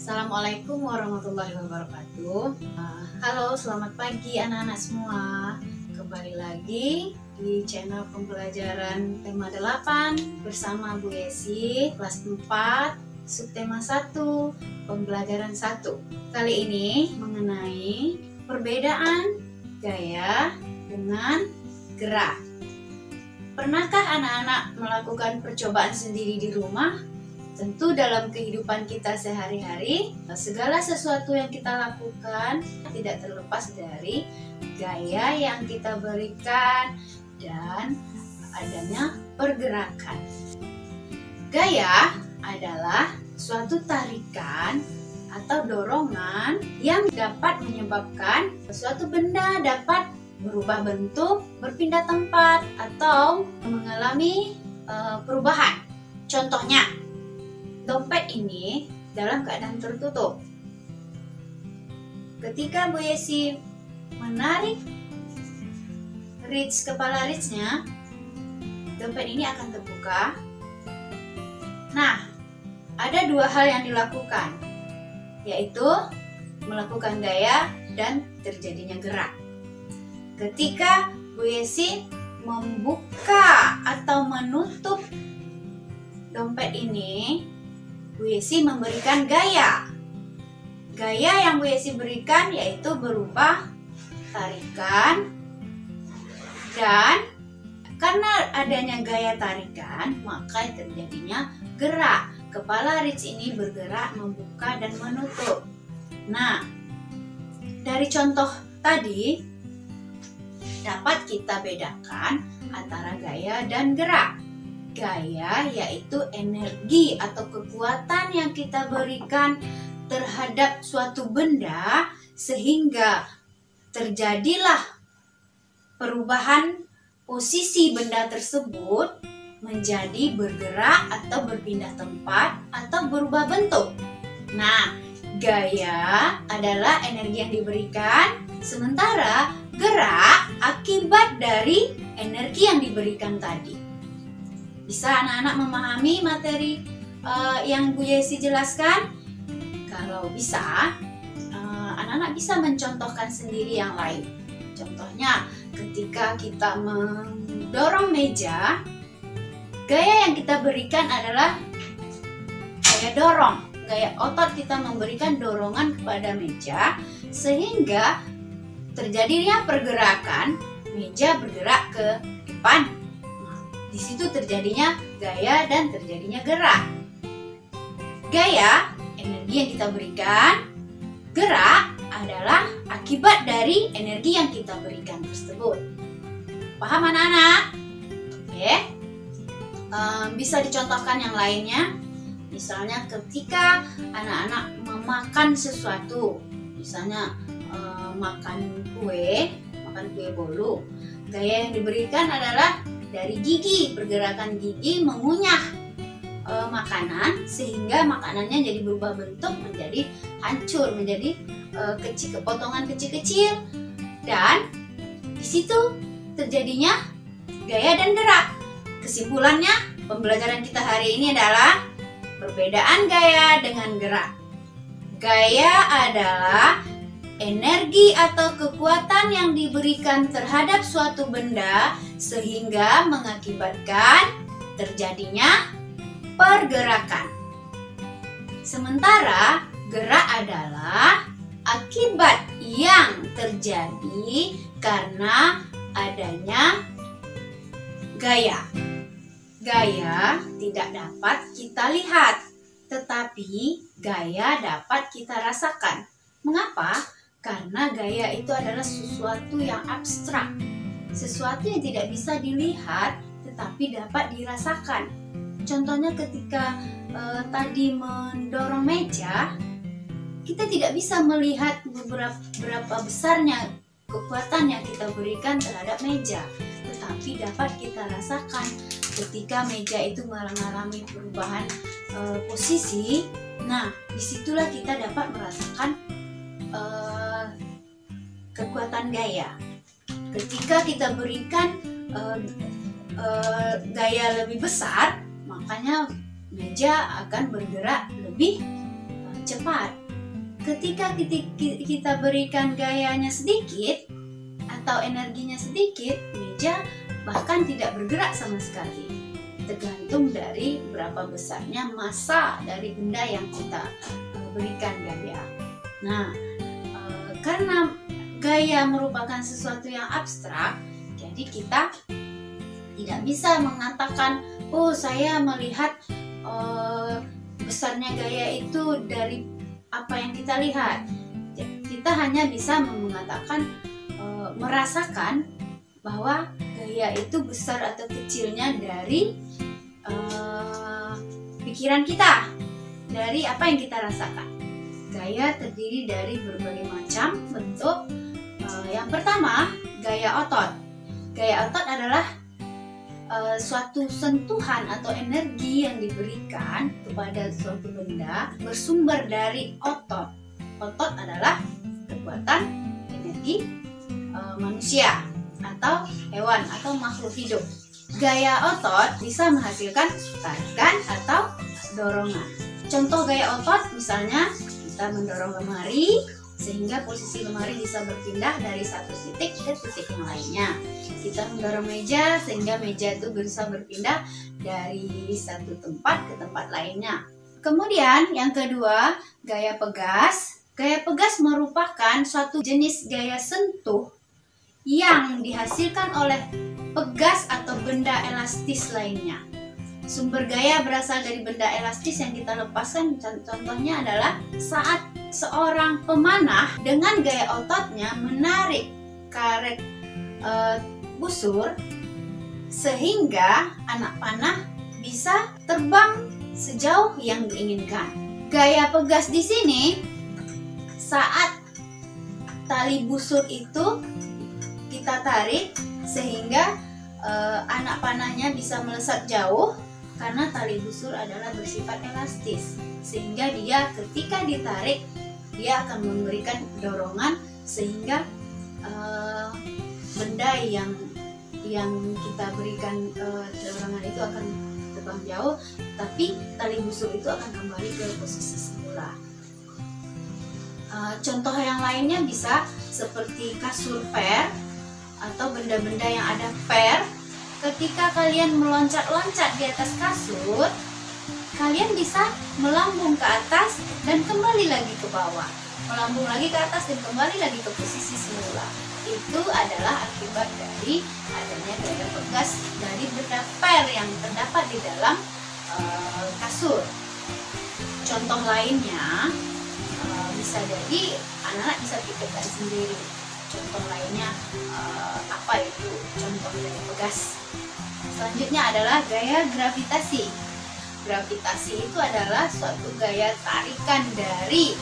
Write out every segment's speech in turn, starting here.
Assalamualaikum warahmatullahi wabarakatuh. Halo, selamat pagi anak-anak semua. Kembali lagi di channel pembelajaran tema 8 bersama Bu Yesi, kelas 4, subtema 1, pembelajaran 1. Kali ini mengenai perbedaan gaya dengan gerak. Pernahkah anak-anak melakukan percobaan sendiri di rumah? Tentu dalam kehidupan kita sehari-hari, segala sesuatu yang kita lakukan tidak terlepas dari gaya yang kita berikan dan adanya pergerakan. Gaya adalah suatu tarikan atau dorongan yang dapat menyebabkan suatu benda dapat berubah bentuk, berpindah tempat, atau mengalami perubahan. Contohnya, dompet ini dalam keadaan tertutup. Ketika Bu Yesi menarik kepala reachnya, dompet ini akan terbuka. Nah, ada dua hal yang dilakukan, yaitu melakukan gaya dan terjadinya gerak. Ketika Bu Yesi membuka atau menutup dompet ini, Bu Yesi memberikan gaya. Gaya yang Bu Yesi berikan yaitu berupa tarikan, dan karena adanya gaya tarikan maka terjadinya gerak. Kepala reach ini bergerak membuka dan menutup. Nah, dari contoh tadi dapat kita bedakan antara gaya dan gerak. Gaya yaitu energi atau kekuatan yang kita berikan terhadap suatu benda sehingga terjadilah perubahan posisi benda tersebut menjadi bergerak atau berpindah tempat atau berubah bentuk. Nah, gaya adalah energi yang diberikan, sementara gerak akibat dari energi yang diberikan tadi. Bisa anak-anak memahami materi yang Bu Yesi jelaskan? Kalau bisa, anak-anak bisa mencontohkan sendiri yang lain. Contohnya, ketika kita mendorong meja, gaya yang kita berikan adalah gaya dorong. Gaya otot kita memberikan dorongan kepada meja sehingga terjadinya pergerakan, meja bergerak ke depan. Di situ terjadinya gaya dan terjadinya gerak. Gaya, energi yang kita berikan. Gerak adalah akibat dari energi yang kita berikan tersebut. Paham anak-anak? Oke. Bisa dicontohkan yang lainnya. Misalnya ketika anak-anak memakan sesuatu. Misalnya makan kue bolu. Gaya yang diberikan adalah dari gigi, pergerakan gigi mengunyah makanan sehingga makanannya jadi berubah bentuk menjadi hancur, menjadi potongan kecil-kecil, dan di situ terjadinya gaya dan gerak. Kesimpulannya, pembelajaran kita hari ini adalah perbedaan gaya dengan gerak. Gaya adalah energi atau kekuatan yang diberikan terhadap suatu benda sehingga mengakibatkan terjadinya pergerakan. Sementara gerak adalah akibat yang terjadi karena adanya gaya. Gaya tidak dapat kita lihat, tetapi gaya dapat kita rasakan. Mengapa? Karena gaya itu adalah sesuatu yang abstrak, sesuatu yang tidak bisa dilihat tetapi dapat dirasakan. Contohnya ketika tadi mendorong meja, kita tidak bisa melihat berapa besarnya kekuatan yang kita berikan terhadap meja, tetapi dapat kita rasakan ketika meja itu mengalami perubahan posisi. Nah, disitulah kita dapat merasakan kekuatan gaya. Ketika kita berikan gaya lebih besar, makanya meja akan bergerak lebih lebih cepat. Ketika kita berikan gayanya sedikit atau energinya sedikit, meja bahkan tidak bergerak sama sekali. Tergantung dari berapa besarnya massa dari benda yang kita berikan gaya. Nah, karena gaya merupakan sesuatu yang abstrak, jadi kita tidak bisa mengatakan, oh saya melihat besarnya gaya itu dari apa yang kita lihat. Kita hanya bisa mengatakan, merasakan bahwa gaya itu besar atau kecilnya dari pikiran kita, dari apa yang kita rasakan. Gaya terdiri dari berbagai macam bentuk. Yang pertama, gaya otot. Gaya otot adalah suatu sentuhan atau energi yang diberikan kepada suatu benda bersumber dari otot. Otot adalah kekuatan energi manusia atau hewan atau makhluk hidup. Gaya otot bisa menghasilkan tarikan atau dorongan. Contoh gaya otot misalnya kita mendorong lemari sehingga posisi lemari bisa berpindah dari satu titik ke titik yang lainnya. Kita mendorong meja sehingga meja itu bisa berpindah dari satu tempat ke tempat lainnya. Kemudian yang kedua, gaya pegas. Gaya pegas merupakan suatu jenis gaya sentuh yang dihasilkan oleh pegas atau benda elastis lainnya. Sumber gaya berasal dari benda elastis yang kita lepaskan. Contohnya adalah saat seorang pemanah dengan gaya ototnya menarik karet busur sehingga anak panah bisa terbang sejauh yang diinginkan. Gaya pegas di sini saat tali busur itu kita tarik sehingga anak panahnya bisa melesat jauh karena tali busur adalah bersifat elastis, sehingga dia ketika ditarik dia akan memberikan dorongan sehingga benda yang kita berikan dorongan itu akan terbang jauh, tapi tali busur itu akan kembali ke posisi semula. Contoh yang lainnya bisa seperti kasur per atau benda-benda yang ada per. Ketika kalian meloncat-loncat di atas kasur, kalian bisa melambung ke atas dan kembali lagi ke bawah, melambung lagi ke atas dan kembali lagi ke posisi semula. Itu adalah akibat dari adanya gaya pegas dari benda per yang terdapat di dalam kasur. Contoh lainnya bisa jadi anak-anak bisa pikirkan sendiri. Contoh lainnya apa itu contoh gaya pegas? Selanjutnya adalah gaya gravitasi. Gravitasi itu adalah suatu gaya tarikan dari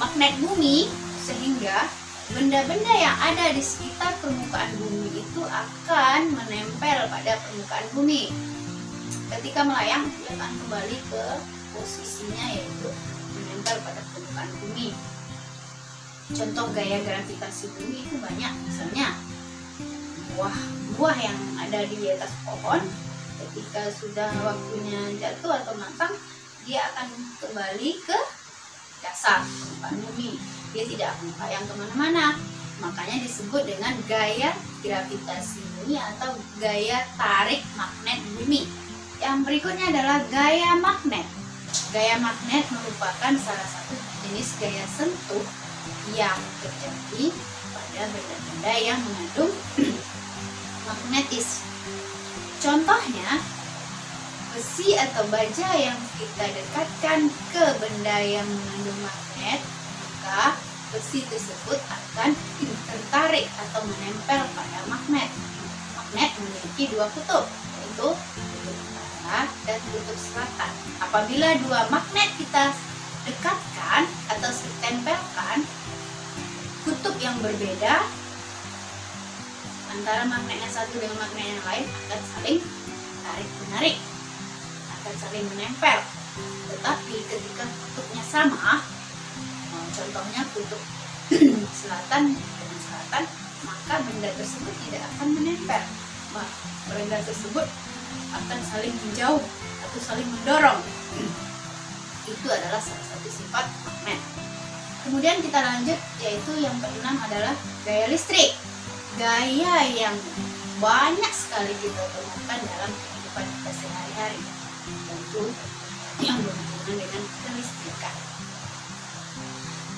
magnet bumi sehingga benda-benda yang ada di sekitar permukaan bumi itu akan menempel pada permukaan bumi. Ketika melayang, dia akan kembali ke posisinya yaitu menempel pada permukaan bumi. Contoh gaya gravitasi bumi itu banyak, misalnya buah yang ada di atas pohon ketika sudah waktunya jatuh atau matang, dia akan kembali ke dasar permukaan bumi. Dia tidak akan melayang kemana-mana. Makanya disebut dengan gaya gravitasi bumi atau gaya tarik magnet bumi. Yang berikutnya adalah gaya magnet. Gaya magnet merupakan salah satu jenis gaya sentuh yang terjadi pada benda-benda yang mengandung magnetis. Contohnya, besi atau baja yang kita dekatkan ke benda yang mengandung magnet, maka besi tersebut akan tertarik atau menempel pada magnet. Magnet memiliki dua kutub, yaitu kutub utara dan kutub selatan. Apabila dua magnet kita dekatkan atau tempelkan kutub yang berbeda antara magnet yang satu dengan magnet yang lain akan saling tarik-menarik, akan saling menempel. Tetapi ketika kutubnya sama, contohnya kutub selatan dengan selatan, maka benda tersebut tidak akan menempel. Benda tersebut akan saling menjauh atau saling mendorong. Itu adalah salah satu sifat magnet. Kemudian kita lanjut, yaitu yang keenam adalah gaya listrik. Gaya yang banyak sekali kita temukan dalam kehidupan kita sehari-hari, tentu yang berhubungan dengan kelistrikan.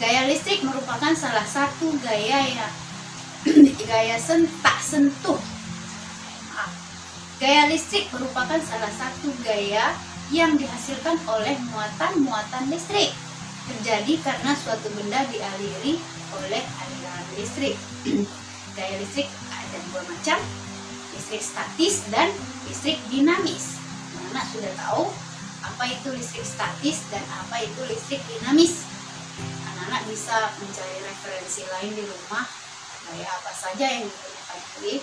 Gaya listrik merupakan salah satu gaya yang tak sentuh. Gaya listrik merupakan salah satu gaya yang dihasilkan oleh muatan-muatan listrik. Terjadi karena suatu benda dialiri oleh aliran listrik. Gaya listrik ada dua macam, listrik statis dan listrik dinamis. Anak sudah tahu apa itu listrik statis dan apa itu listrik dinamis. Anak-anak bisa mencari referensi lain di rumah, gaya apa saja yang digunakan listrik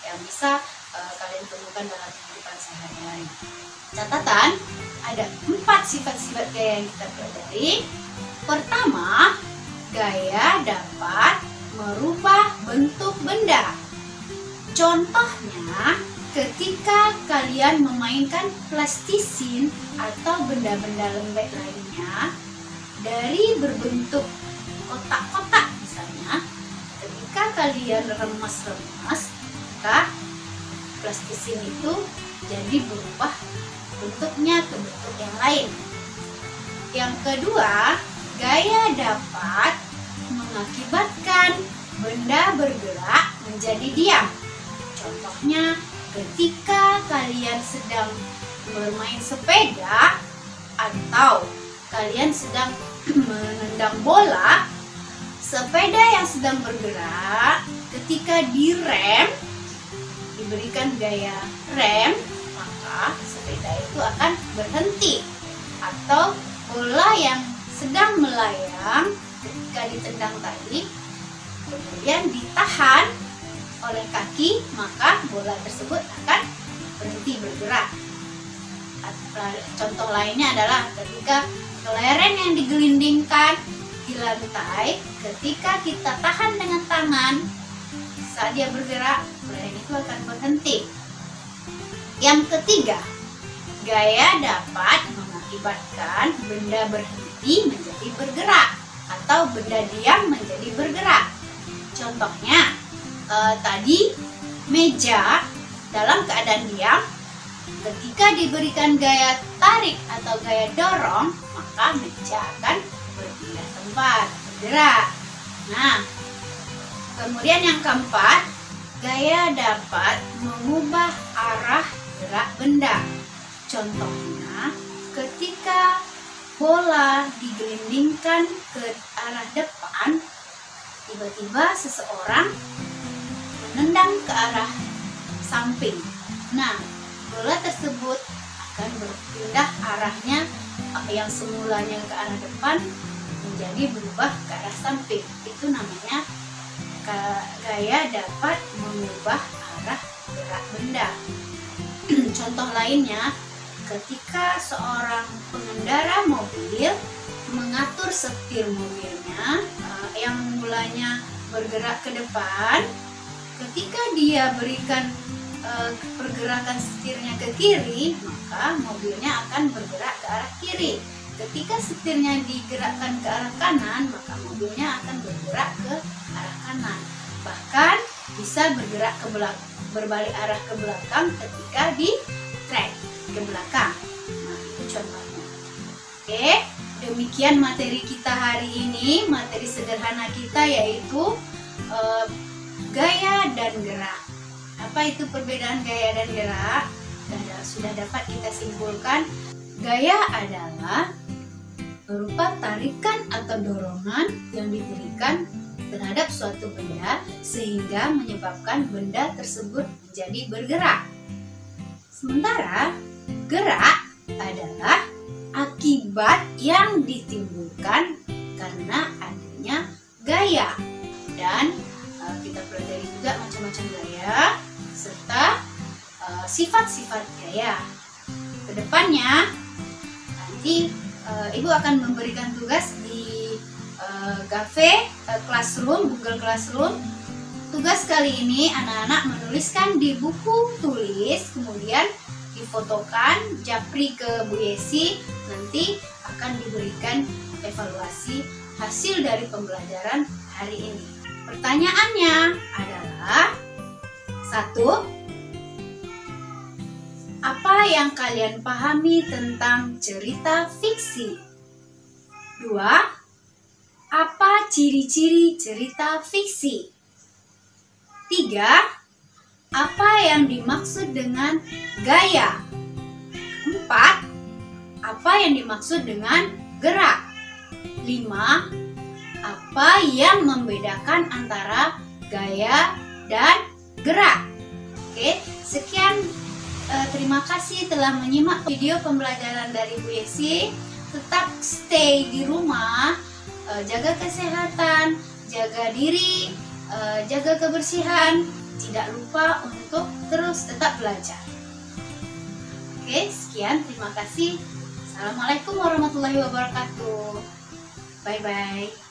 yang bisa kalian temukan dalam kehidupan sehari-hari. Catatan, ada 4 sifat-sifat gaya yang kita pelajari. Pertama, gaya dapat merubah bentuk benda. Contohnya, ketika kalian memainkan plastisin atau benda-benda lembek lainnya dari berbentuk kotak-kotak misalnya, ketika kalian remas-remas, maka plastisin itu jadi berubah bentuknya ke bentuk yang lain. Yang kedua, gaya dapat mengakibatkan benda bergerak menjadi diam. Contohnya, ketika kalian sedang bermain sepeda atau kalian sedang menendang bola, sepeda yang sedang bergerak ketika direm, diberikan gaya rem, maka sepeda itu akan berhenti. Atau bola yang sedang melayang ketika ditendang tadi, kemudian ditahan oleh kaki, maka bola tersebut akan berhenti bergerak. Contoh lainnya adalah ketika kelereng yang digelindingkan di lantai, ketika kita tahan dengan tangan, saat dia bergerak, kelereng itu akan berhenti. Yang ketiga, gaya dapat mengakibatkan benda berhenti menjadi bergerak atau benda diam menjadi bergerak. Contohnya, tadi meja dalam keadaan diam, ketika diberikan gaya tarik atau gaya dorong, maka meja akan berpindah tempat, bergerak. Nah, kemudian yang keempat, gaya dapat mengubah arah gerak benda. Contohnya, ketika bola digelindingkan ke arah depan, tiba-tiba seseorang menendang ke arah samping. Nah, bola tersebut akan berpindah arahnya yang semulanya ke arah depan menjadi berubah ke arah samping. Itu namanya gaya dapat mengubah arah gerak benda. Contoh lainnya, ketika seorang pengendara mobil mengatur setir mobilnya yang mulanya bergerak ke depan, ketika dia berikan pergerakan setirnya ke kiri, maka mobilnya akan bergerak ke arah kiri. Ketika setirnya digerakkan ke arah kanan, maka mobilnya akan bergerak ke arah kanan. Bahkan bisa bergerak ke belakang, berbalik arah ke belakang ketika di track ke belakang. Nah, itu contohnya. Oke, demikian materi kita hari ini. Materi sederhana kita yaitu gaya dan gerak. Apa itu perbedaan gaya dan gerak? Sudah dapat kita simpulkan. Gaya adalah berupa tarikan atau dorongan yang diberikan terhadap suatu benda sehingga menyebabkan benda tersebut menjadi bergerak. Sementara gerak adalah akibat yang ditimbulkan karena adanya gaya. Dan kita pelajari juga macam-macam gaya serta sifat-sifat gaya. Kedepannya nanti Ibu akan memberikan tugas di Gave Classroom, Google Classroom. Tugas kali ini anak-anak menuliskan di buku tulis, kemudian difotokan, japri ke Bu Yesi. Nanti akan diberikan evaluasi hasil dari pembelajaran hari ini. Pertanyaannya adalah: 1. Apa yang kalian pahami tentang cerita fiksi? 2. Apa ciri-ciri cerita fiksi? 3. Apa yang dimaksud dengan gaya? 4. Apa yang dimaksud dengan gerak? 5. Apa yang membedakan antara gaya dan gerak? Oke, sekian. Terima kasih telah menyimak video pembelajaran dari Bu Yesi. Tetap stay di rumah, jaga kesehatan, jaga diri, jaga kebersihan. Tidak lupa untuk terus tetap belajar. Oke, sekian. Terima kasih. Assalamualaikum warahmatullahi wabarakatuh. Bye-bye.